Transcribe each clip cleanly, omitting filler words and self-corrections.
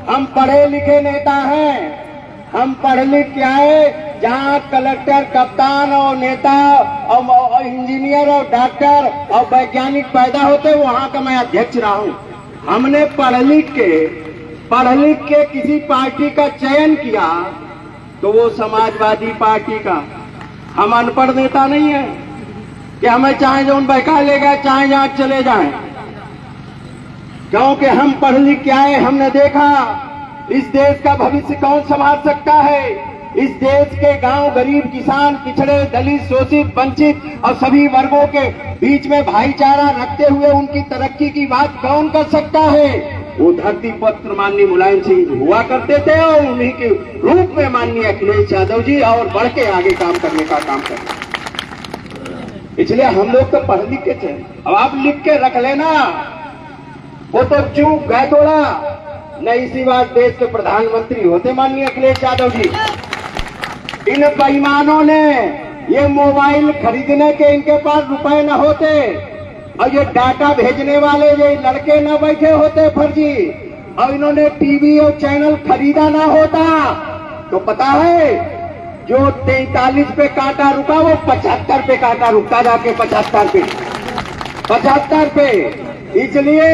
हम पढ़े लिखे नेता हैं, हम पढ़ लिख के आए। जहाँ कलेक्टर, कप्तान और नेता और इंजीनियर और डॉक्टर और वैज्ञानिक पैदा होते, वहाँ का मैं अध्यक्ष रहा हूँ। हमने पढ़ लिख के किसी पार्टी का चयन किया तो वो समाजवादी पार्टी का। हम अनपढ़ नेता नहीं है कि हमें चाहे जो उन बहका ले गए, चाहे जहाँ चले जाएं, क्योंकि हम पढ़ लिख के आए। हमने देखा इस देश का भविष्य कौन संभाल सकता है। इस देश के गांव, गरीब, किसान, पिछड़े, दलित, शोषित, वंचित और सभी वर्गों के बीच में भाईचारा रखते हुए उनकी तरक्की की बात कौन कर सकता है। वो धरती पुत्र माननीय मुलायम सिंह हुआ करते थे और उन्हीं के रूप में माननीय अखिलेश यादव जी और बढ़ के आगे काम करने का काम करते। इसलिए हम लोग तो पढ़ लिख के थे। अब आप लिख के रख लेना, वो तो चूक गए थोड़ा, न इसी बात देश के प्रधानमंत्री होते माननीय अखिलेश यादव जी। इन बेईमानों ने ये मोबाइल खरीदने के इनके पास रुपए न होते और ये डाटा भेजने वाले ये लड़के न बैठे होते फर्जी, और इन्होंने टीवी और चैनल खरीदा ना होता तो पता है जो 43 पे कांटा रुका वो 75 पे कांटा रुकता जाके 75 पे। इसलिए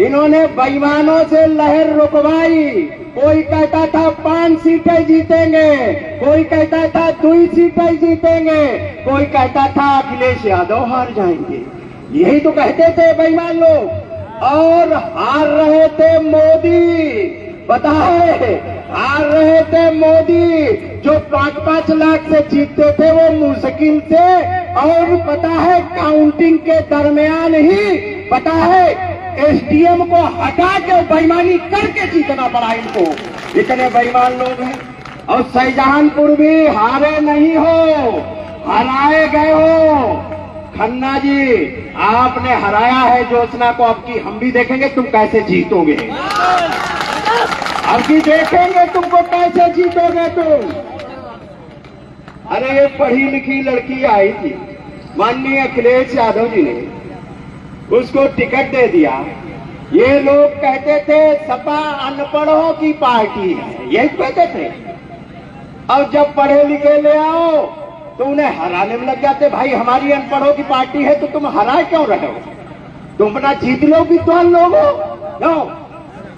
इन्होंने बेईमानों से लहर रुकवाई। कोई कहता था 5 सीटें जीतेंगे, कोई कहता था 2 सीटें जीतेंगे, कोई कहता था अखिलेश यादव हार जाएंगे। यही तो कहते थे बेईमान लोग। और हार रहे थे मोदी, बताए हार रहे थे मोदी। जो 5-5 लाख से जीतते थे वो मुश्किल से, और पता है काउंटिंग के दरमियान ही पता है एसडीएम को हटा के बेईमानी करके जीतना पड़ा इनको। इतने बेईमान लोग हैं। और शाहजहांपुर भी हारे नहीं हो, हराए गए हो। खन्ना जी आपने हराया है ज्योत्सना को, अब की हम भी देखेंगे तुम कैसे जीतोगे। अब की देखेंगे तुमको कैसे जीतोगे तुम। अरे एक पढ़ी लिखी लड़की आई थी, माननीय अखिलेश यादव जी ने उसको टिकट दे दिया। ये लोग कहते थे सपा अनपढ़ों की पार्टी है, यही कहते थे। और जब पढ़े लिखे ले आओ तो उन्हें हराने में लग जाते। भाई हमारी अनपढ़ों की पार्टी है तो तुम हराए क्यों रहे हो। तुम अपना जीत लो, विद्वान लोग हो, क्यों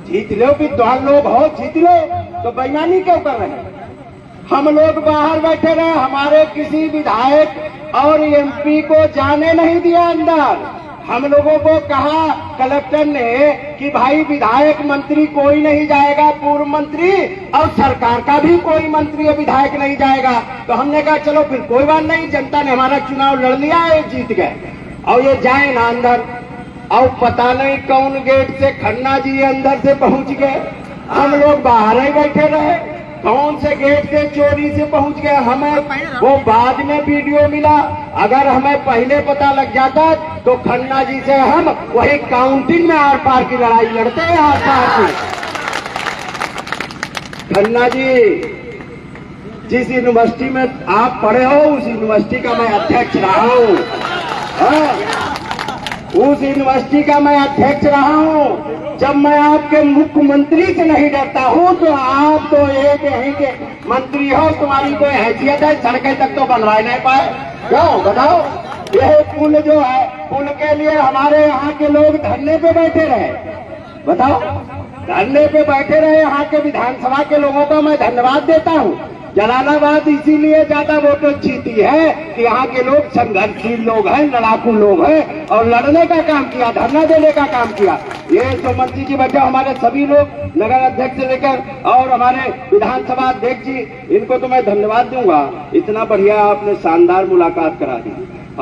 जीत लो, विद्वान लोग हो, जीत लो, तो बेईमानी क्यों कर रहे हैं। हम लोग बाहर बैठे रहे, हमारे किसी विधायक और एमपी को जाने नहीं दिया अंदर। हम लोगों को कहा कलेक्टर ने कि भाई विधायक मंत्री कोई नहीं जाएगा, पूर्व मंत्री और सरकार का भी कोई मंत्री और विधायक नहीं जाएगा। तो हमने कहा चलो फिर कोई बात नहीं, जनता ने हमारा चुनाव लड़ लिया है, जीत गए और ये जाए ना अंदर। और पता नहीं कौन गेट से खन्ना जी अंदर से पहुंच गए, हम लोग बाहर ही बैठे रहे। कौन से गेट से चोरी से पहुंच गए हमें वो बाद में वीडियो मिला। अगर हमें पहले पता लग जाता तो खन्ना जी से हम वही काउंटिंग में आर पार की लड़ाई लड़ते हैं। आर पार की खन्ना जी जिस यूनिवर्सिटी में आप पढ़े हो उस यूनिवर्सिटी का मैं अध्यक्ष रहा हूँ। उस यूनिवर्सिटी का मैं अध्यक्ष रहा हूँ। जब मैं आपके मुख्यमंत्री से नहीं डरता हूँ तो आप तो एक यहीं के मंत्री हो, तुम्हारी कोई हैसियत है, सड़कें तक तो बनवा नहीं पाए। क्यों बताओ। यह पुल जो है, पुल के लिए हमारे यहाँ के लोग धरने पे बैठे रहे, बताओ धरने पे बैठे रहे। यहाँ के विधानसभा के लोगों का मैं धन्यवाद देता हूँ। जलालाबाद इसीलिए ज्यादा वोटों जीती है कि यहाँ के लोग संघर्षशील लोग हैं, लड़ाकू लोग हैं और लड़ने का काम किया, धरना देने का काम किया। ये सोमंती जी बैठे हमारे सभी लोग, नगर अध्यक्ष से लेकर और हमारे विधानसभा अध्यक्ष जी, इनको तो मैं धन्यवाद दूंगा। इतना बढ़िया आपने शानदार मुलाकात करा दी।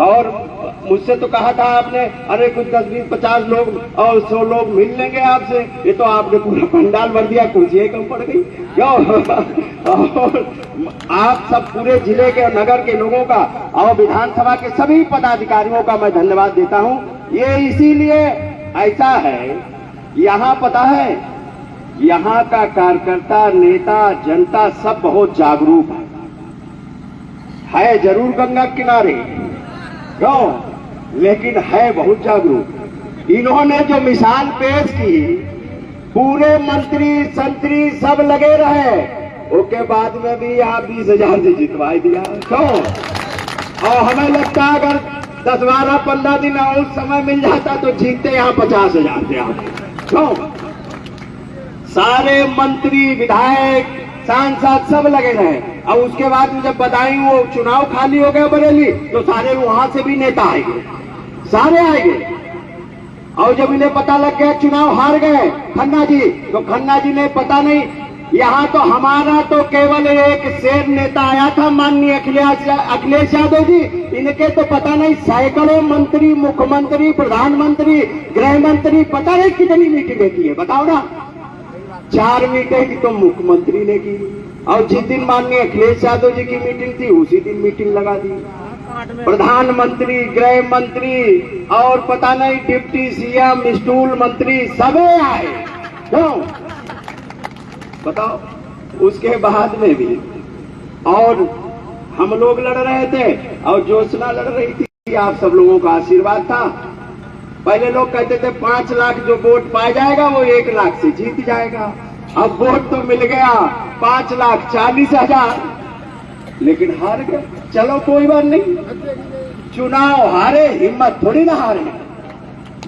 और मुझसे तो कहा था आपने अरे कुछ 10, 20, 50 लोग और 100 लोग मिल लेंगे आपसे। ये तो आपने पूरा पंडाल भर दिया, कुर्सियां कम पड़ गई क्यों। और आप सब पूरे जिले के और नगर के लोगों का और विधानसभा के सभी पदाधिकारियों का मैं धन्यवाद देता हूं। ये इसीलिए ऐसा है, यहाँ पता है यहाँ का कार्यकर्ता, नेता, जनता सब बहुत जागरूक है जरूर गंगा किनारे क्यों, लेकिन है बहुत जागरूक। इन्होंने जो मिसाल पेश की पूरे मंत्री संतरी सब लगे रहे, उसके बाद में भी यहाँ 20,000 से जितवाई दिया। क्यों? और हमें लगता है अगर 10, 12, 15 दिन और समय मिल जाता तो जीतते यहाँ 50,000 थे आप। क्यों? सारे मंत्री विधायक सांसद सब लगे रहे। और उसके बाद में जब बताई वो चुनाव खाली हो गया बरेली, तो सारे वहां से भी नेता आएंगे, सारे आएंगे। और जब इन्हें पता लग गया चुनाव हार गए खन्ना जी, तो खन्ना जी ने पता नहीं, यहाँ तो हमारा तो केवल एक शेर नेता आया था माननीय अखिलेश यादव जी, इनके तो पता नहीं सैकड़ों मंत्री, मुख्यमंत्री, प्रधानमंत्री, गृह मंत्री, पता नहीं कितनी मीटिंगें की है। बताओ ना, 4 मीटिंग की तो मुख्यमंत्री ने की, और जिस दिन माननीय अखिलेश यादव जी की मीटिंग थी उसी दिन मीटिंग लगा दी। प्रधानमंत्री, गृह मंत्री और पता नहीं डिप्टी सीएम, स्टूल मंत्री सबे आए। क्यों? बताओ। उसके बाद में भी और हम लोग लड़ रहे थे और ज्योत्सना लड़ रही थी, आप सब लोगों का आशीर्वाद था। पहले लोग कहते थे 5 लाख जो वोट पाया जाएगा वो 1 लाख से जीत जाएगा। अब वोट तो मिल गया 5,40,000, लेकिन हार गए। चलो कोई बात नहीं, चुनाव हारे, हिम्मत थोड़ी ना हारे।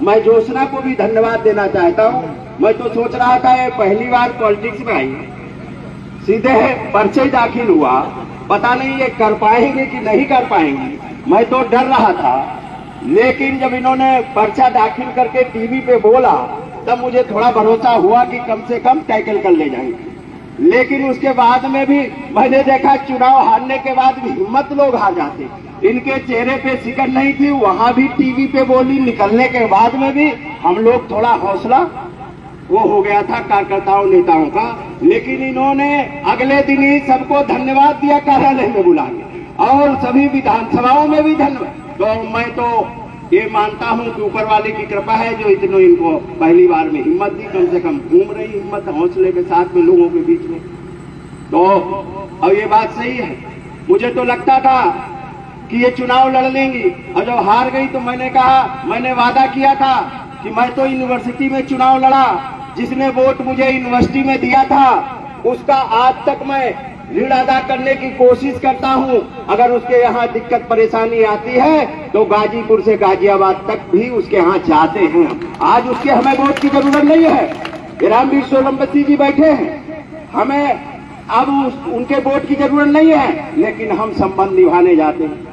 मैं ज्योत्सना को भी धन्यवाद देना चाहता हूँ। मैं तो सोच रहा था ये पहली बार पॉलिटिक्स में आई, सीधे पर्चे दाखिल हुआ, पता नहीं ये कर पाएंगे कि नहीं कर पाएंगे, मैं तो डर रहा था। लेकिन जब इन्होंने पर्चा दाखिल करके टीवी पे बोला तब मुझे थोड़ा भरोसा हुआ कि कम से कम टैकल कर ले जाएंगे। लेकिन उसके बाद में भी मैंने देखा चुनाव हारने के बाद भी हिम्मत लोग हार जाते। इनके चेहरे पे सिकन नहीं थी, वहां भी टीवी पे बोली, निकलने के बाद में भी हम लोग थोड़ा हौसला वो हो गया था कार्यकर्ताओं नेताओं का। लेकिन इन्होंने अगले दिन ही सबको धन्यवाद दिया कार्यालय में बुला के, और सभी विधानसभाओं में भी धन्यवाद। तो मैं तो ये मानता हूं कि ऊपर वाले की कृपा है जो इतनों इनको पहली बार में हिम्मत दी, कम से कम घूम रही हिम्मत हौसले के साथ में लोगों के बीच में। तो अब ये बात सही है, मुझे तो लगता था कि ये चुनाव लड़ लेंगी, और जब हार गई तो मैंने कहा, मैंने वादा किया था कि मैं तो यूनिवर्सिटी में चुनाव लड़ा, जिसने वोट मुझे यूनिवर्सिटी में दिया था उसका आज तक मैं ऋण अदा करने की कोशिश करता हूं। अगर उसके यहाँ दिक्कत परेशानी आती है तो गाजीपुर से गाजियाबाद तक भी उसके यहाँ जाते हैं। आज उसके हमें वोट की जरूरत नहीं है। रामवीर सोलंकी जी बैठे हैं, हमें अब उनके वोट की जरूरत नहीं है, लेकिन हम संबंध निभाने जाते हैं।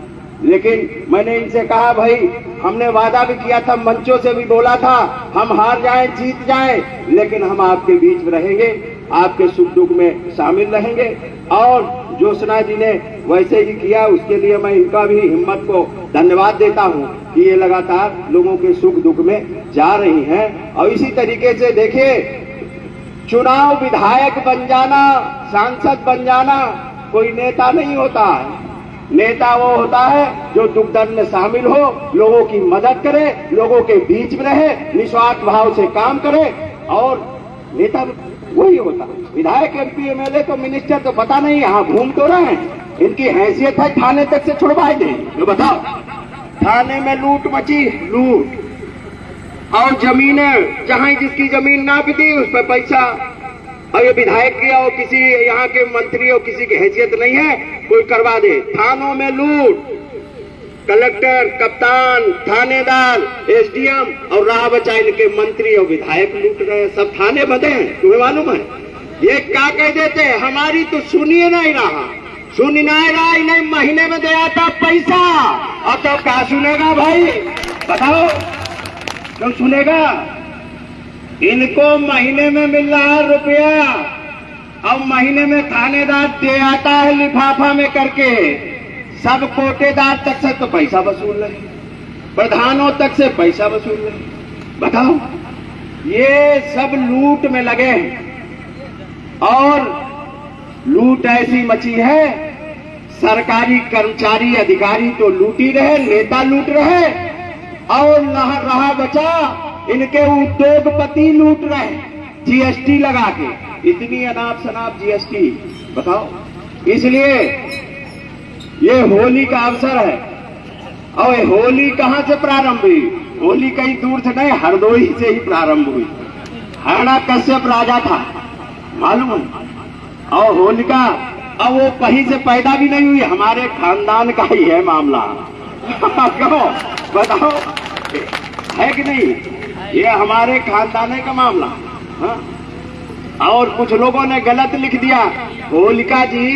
लेकिन मैंने इनसे कहा भाई, हमने वादा भी किया था, मंचों से भी बोला था, हम हार जाएं जीत जाएं, लेकिन हम आपके बीच में रहेंगे, आपके सुख दुख में शामिल रहेंगे। और ज्योत्सना जी ने वैसे ही किया, उसके लिए मैं इनका भी हिम्मत को धन्यवाद देता हूं कि ये लगातार लोगों के सुख दुख में जा रही हैं। और इसी तरीके से देखिए, चुनाव विधायक बन जाना, सांसद बन जाना कोई नेता नहीं होता है। नेता वो होता है जो दुख दर्द में शामिल हो, लोगों की मदद करे, लोगों के बीच में रहे, निस्वार्थ भाव से काम करे, और नेता वही होता है। विधायक, एमपी, एमएलए तो मिनिस्टर तो पता नहीं यहाँ घूम तो रहे हैं, इनकी हैसियत है थाने तक से छुड़वाए दे। तो बताओ, थाने में लूट मची, लूट, और जमीनें जहां जिसकी जमीन ना बिकी उस पर पैसा। और ये विधायक की और किसी यहाँ के मंत्री और किसी की हैसियत नहीं है, कोई करवा दे। थानों में लूट, कलेक्टर, कप्तान, थानेदार, एसडीएम और राह बचाए के मंत्री और विधायक लूट रहे हैं। सब थाने बंधे हैं, तुम्हें मालूम है? ये क्या कह देते हैं, हमारी तो सुनिए नहीं रहा, सुन नहीं रहा, इन्हें महीने में दे आता पैसा, और तो क्या सुनेगा भाई? बताओ क्यों सुनेगा? इनको महीने में मिल रहा है रुपया, अब महीने में थानेदार दे आता है लिफाफा में करके, सब कोटेदार तक से तो पैसा वसूल रहे, प्रधानों तक से पैसा वसूल रहे। बताओ, ये सब लूट में लगे हैं, और लूट ऐसी मची है, सरकारी कर्मचारी अधिकारी तो लूट ही रहे, नेता लूट रहे, और रहा बचा इनके उद्योगपति लूट रहे, जीएसटी लगा के, इतनी अनाप शनाप जीएसटी। बताओ, इसलिए ये होली का अवसर है, और होली कहां से प्रारंभ हुई? होली कहीं दूर से नहीं, हरदोई से ही प्रारंभ हुई। हिरण्यकश्यप राजा था, मालूम है? और होलिका अब वो कहीं से पैदा भी नहीं हुई, हमारे खानदान का ही है मामला। क्यों बताओ, है कि नहीं? ये हमारे खानदान का मामला। हाँ? और कुछ लोगों ने गलत लिख दिया, होलिका जी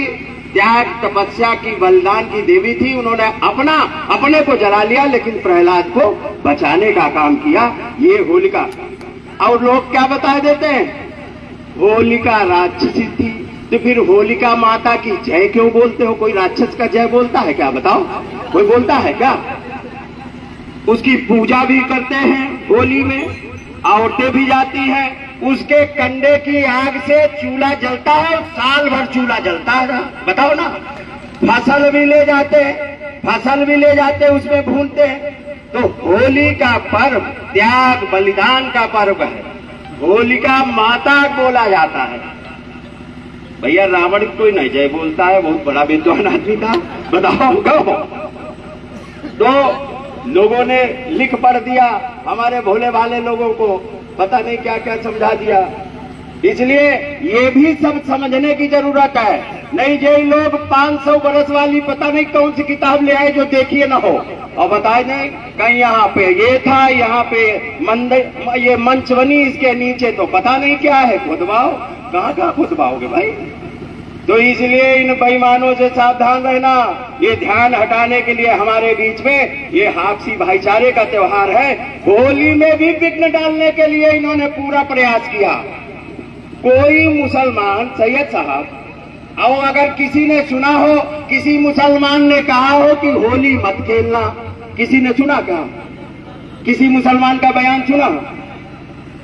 त्याग तपस्या की बलिदान की देवी थी, उन्होंने अपने को जला लिया लेकिन प्रहलाद को बचाने का काम किया, ये होलिका। और लोग क्या बता देते हैं, होलिका राक्षसी थी, तो फिर होलिका माता की जय क्यों बोलते हो? कोई राक्षस का जय बोलता है क्या? बताओ, कोई बोलता है क्या? उसकी पूजा भी करते हैं होली में, औरतें भी जाती हैं, उसके कंडे की आग से चूल्हा जलता है, साल भर चूल्हा जलता है ना, बताओ ना। फसल भी ले जाते उसमें भूनते हैं। तो होली का पर्व त्याग बलिदान का पर्व है, होलिका माता बोला जाता है। भैया रावण कोई नहीं जय बोलता है, बहुत बड़ा विद्वान आदमी था, बताओ कहो। तो लोगों ने लिख पढ़ दिया, हमारे भोले भाले लोगों को पता नहीं क्या क्या समझा दिया। इसलिए ये भी सब समझने की जरूरत है। नहीं जे लोग 500 बरस वाली पता नहीं कौन सी किताब ले आए जो देखिए ना हो, और बताए नहीं कहीं यहाँ पे ये था, यहाँ पे मंदिर, ये मंच बनी, इसके नीचे तो पता नहीं क्या है, खुदवाओ। कहाँ खुदवाओगे भाई? तो इसलिए इन बेईमानों से सावधान रहना। ये ध्यान हटाने के लिए हमारे बीच में ये आपसी भाईचारे का त्योहार है, होली में भी विघ्न डालने के लिए इन्होंने पूरा प्रयास किया। कोई मुसलमान सैयद साहब, और अगर किसी ने सुना हो, किसी मुसलमान ने कहा हो कि होली मत खेलना, किसी ने सुना क्या? किसी मुसलमान का बयान सुना?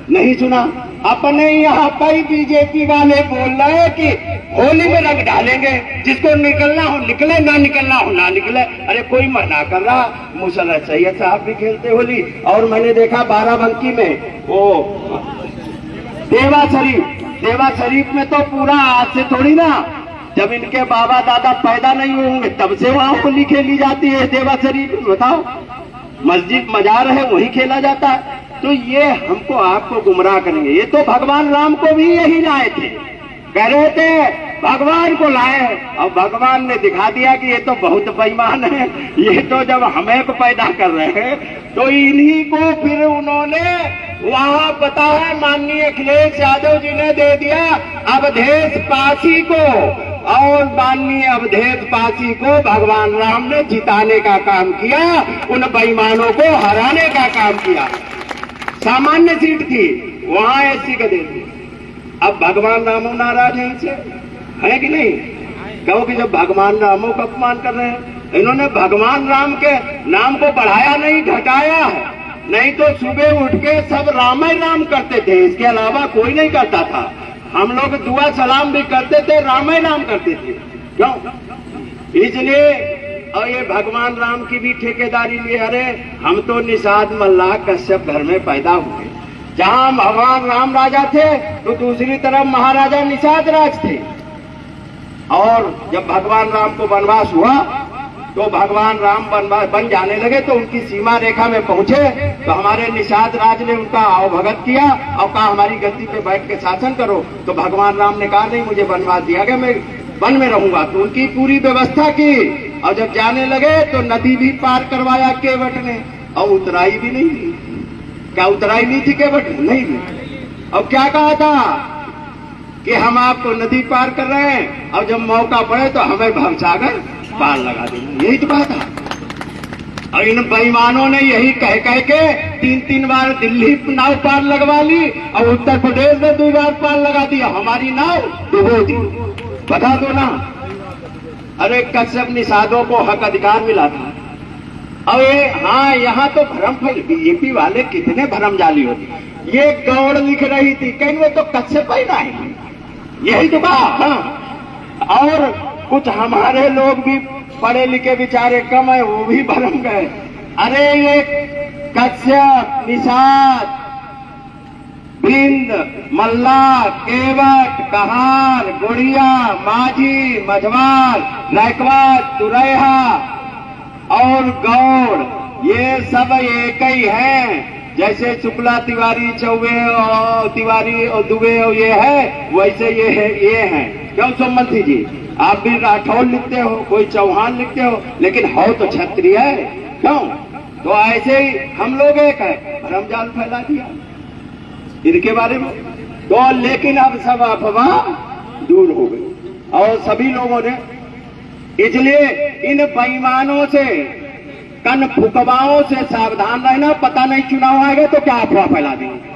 नहीं सुना। अपने यहाँ पर बीजेपी वाले बोल रहे हैं कि होली में रंग डालेंगे, जिसको निकलना हो निकले, ना निकलना हो ना निकले। अरे कोई मना कर रहा, मुसलमान सैयद साहब भी खेलते होली। और मैंने देखा बाराबंकी में वो देवा शरीफ में तो पूरा आज से थोड़ी ना, जब इनके बाबा दादा पैदा नहीं होंगे तब से वहाँ होली खेली जाती है देवा शरीफ में। बताओ, मस्जिद मजार है वहीं खेला जाता है। तो ये हमको आपको गुमराह करेंगे। ये तो भगवान राम को भी यही लाए थे, कह रहे थे भगवान को लाए, और भगवान ने दिखा दिया कि ये तो बहुत बेईमान है। ये तो जब हमें को पैदा कर रहे हैं, तो इन्हीं को फिर उन्होंने वहां पता है माननीय अखिलेश यादव जी ने दे दिया अवधेश पासी को, और माननीय अवधेश पासी को भगवान राम ने जिताने का काम किया, उन बेईमानों को हराने का काम किया। सामान्य सीट थी, वहां एससी का दे दी। अब भगवान रामो नाराज है इनसे, है कि नहीं? कहो कि जब भगवान रामो का अपमान कर रहे हैं, इन्होंने भगवान राम के नाम को बढ़ाया नहीं, घटाया है। नहीं तो सुबह उठ के सब राम ही राम करते थे, इसके अलावा कोई नहीं करता था। हम लोग दुआ सलाम भी करते थे, राम ही राम करते थे। क्यों? इसलिए और ये भगवान राम की भी ठेकेदारी लिए। अरे हम तो निषाद मल्लाह कश्यप घर में पैदा हुए, जहां भगवान राम राजा थे तो दूसरी तरफ महाराजा निषाद राज थे। और जब भगवान राम को वनवास हुआ तो भगवान राम वनवास बन जाने लगे, तो उनकी सीमा रेखा में पहुंचे तो हमारे निषाद राज ने उनका आवभगत किया और कहा हमारी गद्दी पे बैठ के शासन करो। तो भगवान राम ने कहा नहीं, मुझे वनवास दिया गया, मैं वन में रहूंगा। तो उनकी पूरी व्यवस्था की, और जब जाने लगे तो नदी भी पार करवाया केवट ने, और उतराई भी नहीं दी। क्या उतराई नहीं थी केवट? नहीं दी। अब क्या कहा था कि हम आपको नदी पार कर रहे हैं, और जब मौका पड़े तो हमें भवसागर पार लगा देंगे। यही तो बात है। और इन बेईमानों ने यही कह के 3-3 बार दिल्ली नाव पार लगवा ली, और उत्तर प्रदेश में 2 बार पार लगा दिया, हमारी नाव डुबो दी। बता दो ना। अरे कश्यप निषादों को हक अधिकार मिला था। अब ये हाँ, यहाँ तो भ्रम फैल, बीजेपी वाले कितने भ्रमजाली होते। ये गौड़ लिख रही थी, कहीं वो तो कश्यप ही नहीं, यही तो बात। हाँ, और कुछ हमारे लोग भी पढ़े लिखे बेचारे कम है, वो भी भ्रम गए। अरे ये कश्यप, निषाद, बिंद, मल्ला, केवट, कहार, गुड़िया, माझी, मझवार, नायकवाद, तुरैया और गौड़, ये सब एक ही हैं। जैसे शुक्ला तिवारी चौबे और तिवारी और दुबे और ये है, वैसे ये है। क्यों सोमवंशी जी, आप भी राठौर लिखते हो, कोई चौहान लिखते हो, लेकिन हो तो क्षत्रिय है। क्यों? तो ऐसे ही हम लोग एक है, भ्रमजाल फैला दिया इनके बारे में। तो लेकिन अब सब अफवाह दूर हो गई और सभी लोगों ने, इसलिए इन बेईमानों से, कन फुकवाओं से सावधान रहना। पता नहीं चुनाव आएगा तो क्या अफवाह फैला देंगे।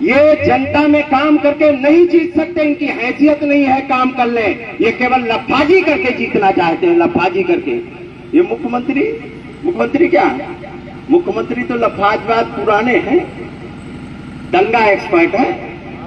ये जनता में काम करके नहीं जीत सकते, इनकी हैसियत नहीं है काम कर ले। ये केवल लफाजी करके जीतना चाहते हैं, लफाजी करके। ये मुख्यमंत्री क्या है? मुख्यमंत्री तो लफाजबाज पुराने हैं, दंगा एक्सपर्ट है।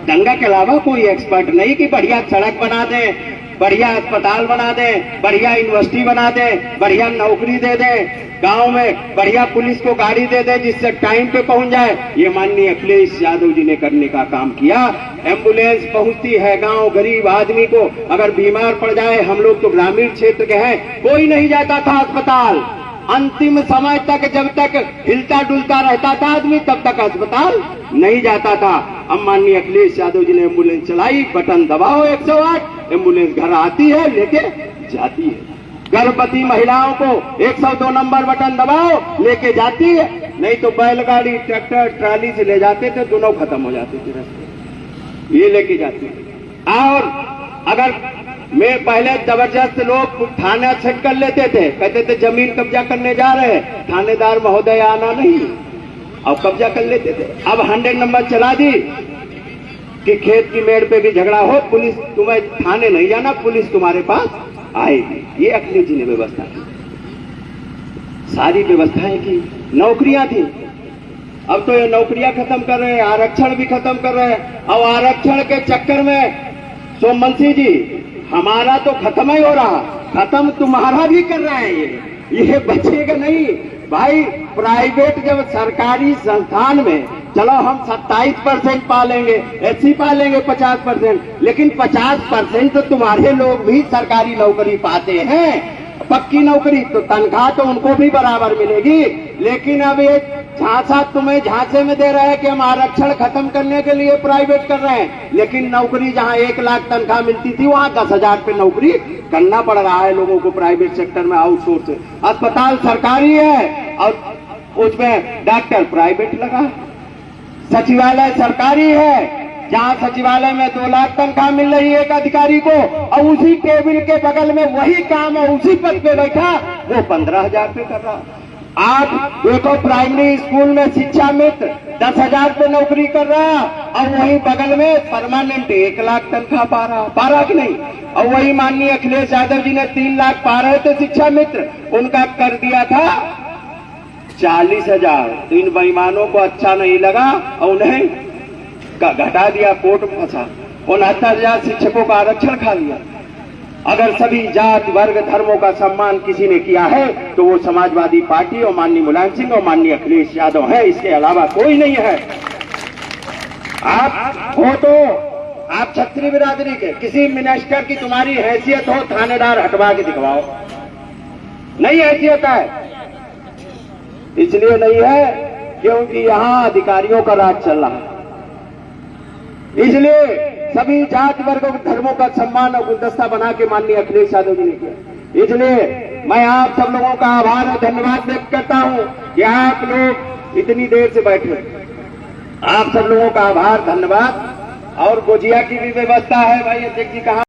दंगा के अलावा कोई एक्सपर्ट नहीं कि बढ़िया सड़क बना दें, बढ़िया अस्पताल बना दें, बढ़िया यूनिवर्सिटी बना दें, बढ़िया नौकरी दे दें, गांव में बढ़िया पुलिस को गाड़ी दे दे जिससे टाइम पे पहुंच जाए। ये माननीय अखिलेश यादव जी ने करने का काम किया। एम्बुलेंस पहुंचती है गांव, गरीब आदमी को अगर बीमार पड़ जाए, हम लोग तो ग्रामीण क्षेत्र के हैं, कोई नहीं जाता था अस्पताल। अंतिम समय तक, जब तक हिलता डुलता रहता था आदमी, तब तक अस्पताल नहीं जाता था। अब माननीय अखिलेश यादव जी ने एम्बुलेंस चलाई, बटन दबाओ 108, एम्बुलेंस घर आती है, लेके जाती है। गर्भवती महिलाओं को 102 नंबर बटन दबाओ, लेके जाती है। नहीं तो बैलगाड़ी, ट्रैक्टर, ट्राली से ले जाते थे, दोनों खत्म हो जाते थे रास्ते, ये लेके जाती है। और अगर मैं पहले जबरदस्त लोग थाना छट कर लेते थे, कहते थे जमीन कब्जा करने जा रहे हैं, थानेदार महोदय आना नहीं, अब कब्जा कर लेते थे। अब 100 नंबर चला दी कि खेत की मेड़ पे भी झगड़ा हो, पुलिस, तुम्हें थाने नहीं जाना, पुलिस तुम्हारे पास आएगी। ये अखिलेश जी ने व्यवस्था की, सारी व्यवस्थाएं की। नौकरियां थी, अब तो ये नौकरियां खत्म कर रहे हैं, आरक्षण भी खत्म कर रहे हैं। और आरक्षण के चक्कर में सोमवंशी जी, हमारा तो खत्म ही हो रहा, खत्म तुम्हारा भी कर रहा है। ये बचेगा नहीं भाई। प्राइवेट, जब सरकारी संस्थान में, चलो हम 27% पालेंगे, एससी पालेंगे 50%, लेकिन 50% तो तुम्हारे लोग भी सरकारी नौकरी पाते हैं, पक्की नौकरी, तो तनख्वाह तो उनको भी बराबर मिलेगी। लेकिन अब ये झांसा तुम्हें झांसे में दे रहे हैं कि हम आरक्षण खत्म करने के लिए प्राइवेट कर रहे हैं, लेकिन नौकरी जहां 1 लाख तनख्वाह मिलती थी, वहां 10,000 पे नौकरी करना पड़ रहा है लोगों को प्राइवेट सेक्टर में, आउटसोर्स। अस्पताल सरकारी है और उसमें डॉक्टर प्राइवेट लगा। सचिवालय सरकारी है, जहां सचिवालय में 2 लाख तनख्वाह मिल रही है एक अधिकारी को, और उसी टेबल के बगल में वही काम और उसी पद पे बैठा वो 15,000 पे कर रहा। आप देखो, प्राइमरी स्कूल में शिक्षा मित्र 10,000 पे नौकरी कर रहा, और वही बगल में परमानेंट 1 लाख तनख्वाह पा रहा कि नहीं। और वही माननीय अखिलेश यादव जी ने 3 लाख पा रहे थे शिक्षा मित्र, उनका कर दिया था 40,000। तो इन बेईमानों को अच्छा नहीं लगा और उन्हें घटा दिया, कोर्ट में फंसा। 69,000 शिक्षकों का आरक्षण खा लिया। अगर सभी जात, वर्ग, धर्मों का सम्मान किसी ने किया है तो वो समाजवादी पार्टी और माननीय मुलायम सिंह और माननीय अखिलेश यादव है, इसके अलावा कोई नहीं है। आप हो तो आप क्षत्रिय बिरादरी के किसी मिनिस्टर की तुम्हारी हैसियत हो, थानेदार हटवा के दिखवाओ। नहीं हैसियत है, इसलिए नहीं है क्योंकि यहां अधिकारियों का राज चल रहा है। इसलिए सभी जात, वर्ग और धर्मों का सम्मान और गुलदस्ता बना के माननीय अखिलेश यादव जी ने किया। इसलिए मैं आप सब लोगों का आभार और धन्यवाद व्यक्त करता हूं कि आप लोग इतनी देर से बैठे। आप सब लोगों का आभार, धन्यवाद। और गुजिया की भी व्यवस्था है भाई, अध्यक्ष जी कहा